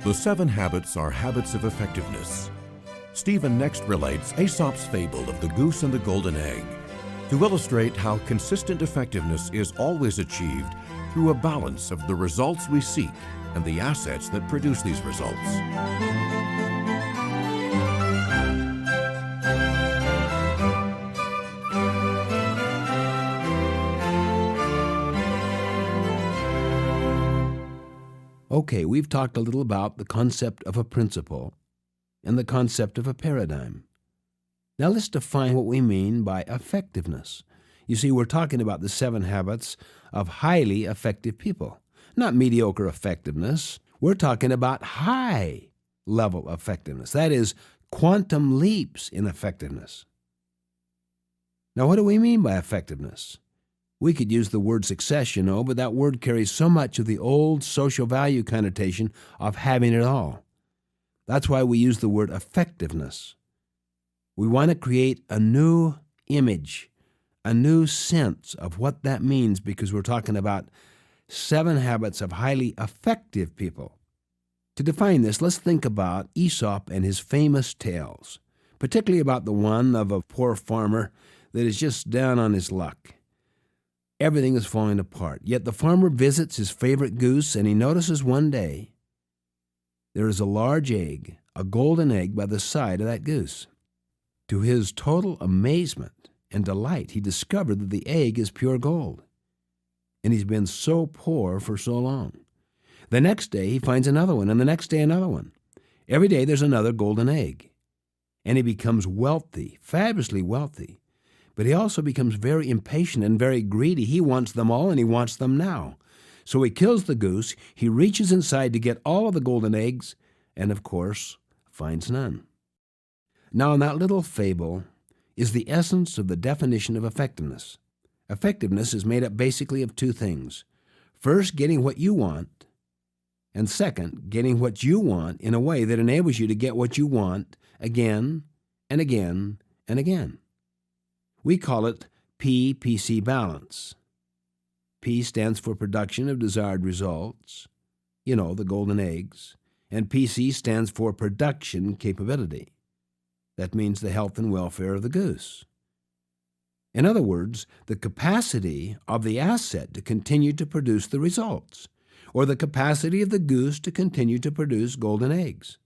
The 7 habits are habits of effectiveness. Stephen next relates Aesop's fable of the goose and the golden egg to illustrate how consistent effectiveness is always achieved through a balance of the results we seek and the assets that produce these results. Okay, we've talked a little about the concept of a principle and the concept of a paradigm. Now let's define what we mean by effectiveness. You see, we're talking about the 7 habits of highly effective people, not mediocre effectiveness. We're talking about high-level effectiveness. That is, quantum leaps in effectiveness. Now, what do we mean by effectiveness? We could use the word success, but that word carries so much of the old social value connotation of having it all. That's why we use the word effectiveness. We want to create a new image, a new sense of what that means, because we're talking about 7 habits of highly effective people. To define this, let's think about Aesop and his famous tales, particularly about the one of a poor farmer that is just down on his luck. Everything is falling apart. Yet the farmer visits his favorite goose, and he notices one day there is a large egg, a golden egg, by the side of that goose. To his total amazement and delight, he discovered that the egg is pure gold. And he's been so poor for so long. The next day, he finds another one, and the next day another one. Every day there's another golden egg. And he becomes wealthy, fabulously wealthy. But he also becomes very impatient and very greedy. He wants them all, and he wants them now. So he kills the goose, he reaches inside to get all of the golden eggs, and of course, finds none. Now, in that little fable is the essence of the definition of effectiveness. Effectiveness is made up basically of 2 things. First, getting what you want, and second, getting what you want in a way that enables you to get what you want again and again and again. We call it P-PC balance. P stands for production of desired results, the golden eggs, and PC stands for production capability. That means the health and welfare of the goose. In other words, the capacity of the asset to continue to produce the results, or the capacity of the goose to continue to produce golden eggs.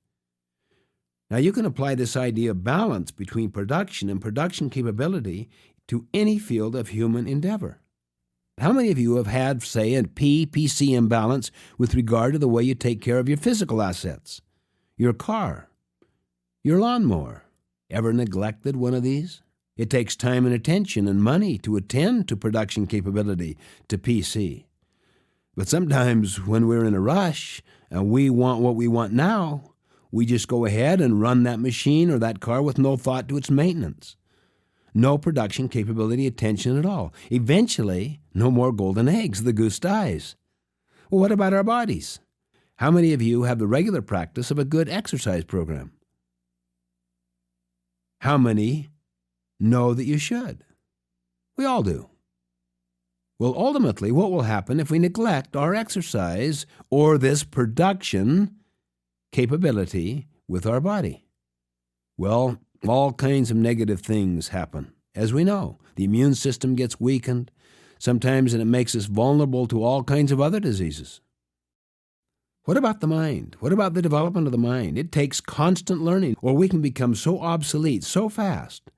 Now, you can apply this idea of balance between production and production capability to any field of human endeavor. How many of you have had, say, a P-PC imbalance with regard to the way you take care of your physical assets? Your car, your lawnmower. Ever neglected one of these? It takes time and attention and money to attend to production capability, to PC. But sometimes when we're in a rush and we want what we want now, we just go ahead and run that machine or that car with no thought to its maintenance. No production capability attention at all. Eventually, no more golden eggs. The goose dies. Well, what about our bodies? How many of you have the regular practice of a good exercise program? How many know that you should? We all do. Well, ultimately, what will happen if we neglect our exercise or this production capability with our body? Well, all kinds of negative things happen. As we know, the immune system gets weakened sometimes, and it makes us vulnerable to all kinds of other diseases. What about the mind? What about the development of the mind? It takes constant learning, or we can become so obsolete so fast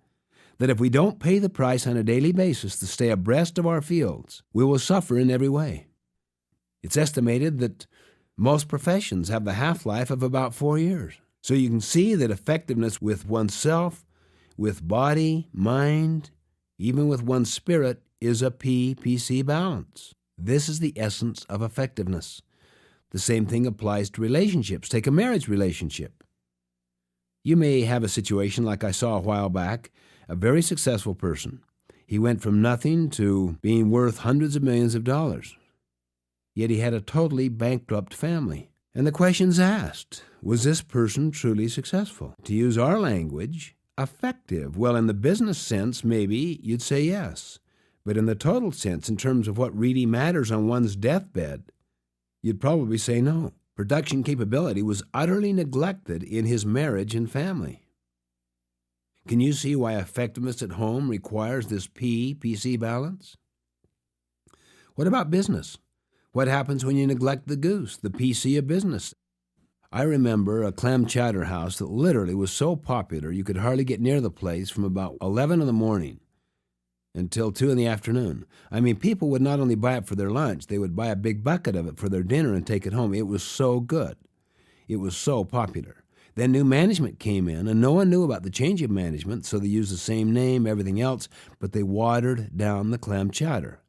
that if we don't pay the price on a daily basis to stay abreast of our fields, we will suffer in every way. It's estimated that most professions have the half-life of about 4 years. So you can see that effectiveness with oneself, with body, mind, even with one's spirit, is a P-PC balance. This is the essence of effectiveness. The same thing applies to relationships. Take a marriage relationship. You may have a situation like I saw a while back, a very successful person. He went from nothing to being worth hundreds of millions of dollars. Yet he had a totally bankrupt family. And the question's asked, was this person truly successful? To use our language, effective. Well, in the business sense, maybe you'd say yes. But in the total sense, in terms of what really matters on one's deathbed, you'd probably say no. Production capability was utterly neglected in his marriage and family. Can you see why effectiveness at home requires this PC balance? What about business? What happens when you neglect the goose, the PC of business? I remember a clam chowder house that literally was so popular you could hardly get near the place from about 11 in the morning until 2 in the afternoon. I mean, people would not only buy it for their lunch, they would buy a big bucket of it for their dinner and take it home. It was so good. It was so popular. Then new management came in, and no one knew about the change of management, so they used the same name, everything else, but they watered down the clam chowder.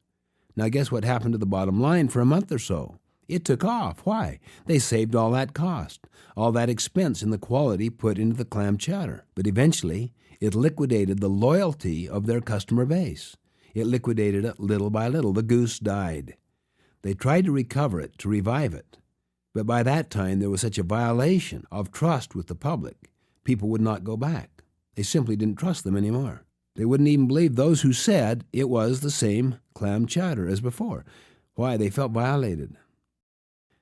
Now guess what happened to the bottom line for a month or so? It took off. Why? They saved all that cost, all that expense in the quality put into the clam chowder. But eventually, it liquidated the loyalty of their customer base. It liquidated it little by little. The goose died. They tried to recover it, to revive it. But by that time, there was such a violation of trust with the public, people would not go back. They simply didn't trust them anymore. They wouldn't even believe those who said it was the same clam chowder as before. Why? They felt violated.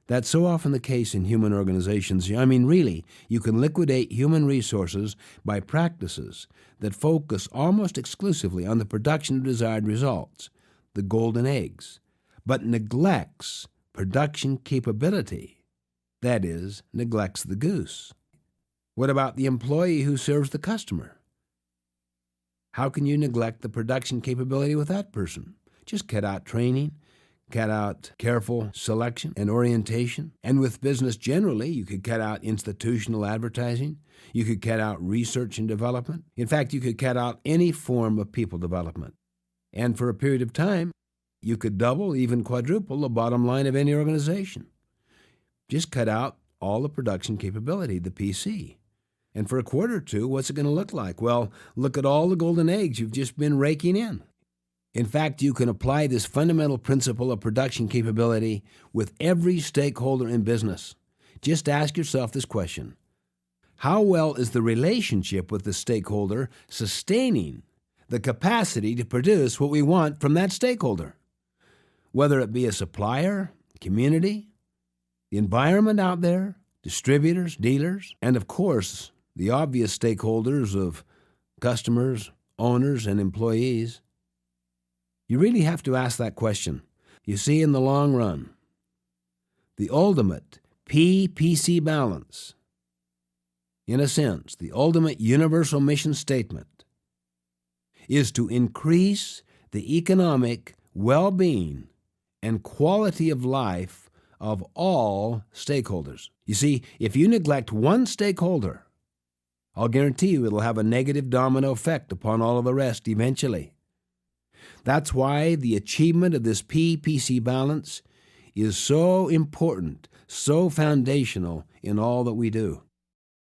That's so often the case in human organizations. I mean, really, you can liquidate human resources by practices that focus almost exclusively on the production of desired results, the golden eggs, but neglects production capability. That is, neglects the goose. What about the employee who serves the customer? How can you neglect the production capability with that person? Just cut out training, cut out careful selection and orientation. And with business generally, you could cut out institutional advertising. You could cut out research and development. In fact, you could cut out any form of people development. And for a period of time, you could double, even quadruple the bottom line of any organization. Just cut out all the production capability, the PC. And for a quarter or two, what's it going to look like? Well, look at all the golden eggs you've just been raking in. In fact, you can apply this fundamental principle of production capability with every stakeholder in business. Just ask yourself this question. How well is the relationship with the stakeholder sustaining the capacity to produce what we want from that stakeholder? Whether it be a supplier, community, the environment out there, distributors, dealers, and of course, the obvious stakeholders of customers, owners, and employees. You really have to ask that question. You see, in the long run, the ultimate PC balance, in a sense, the ultimate universal mission statement, is to increase the economic well-being and quality of life of all stakeholders. You see, if you neglect one stakeholder, I'll guarantee you it'll have a negative domino effect upon all of the rest eventually. That's why the achievement of this PC balance is so important, so foundational in all that we do.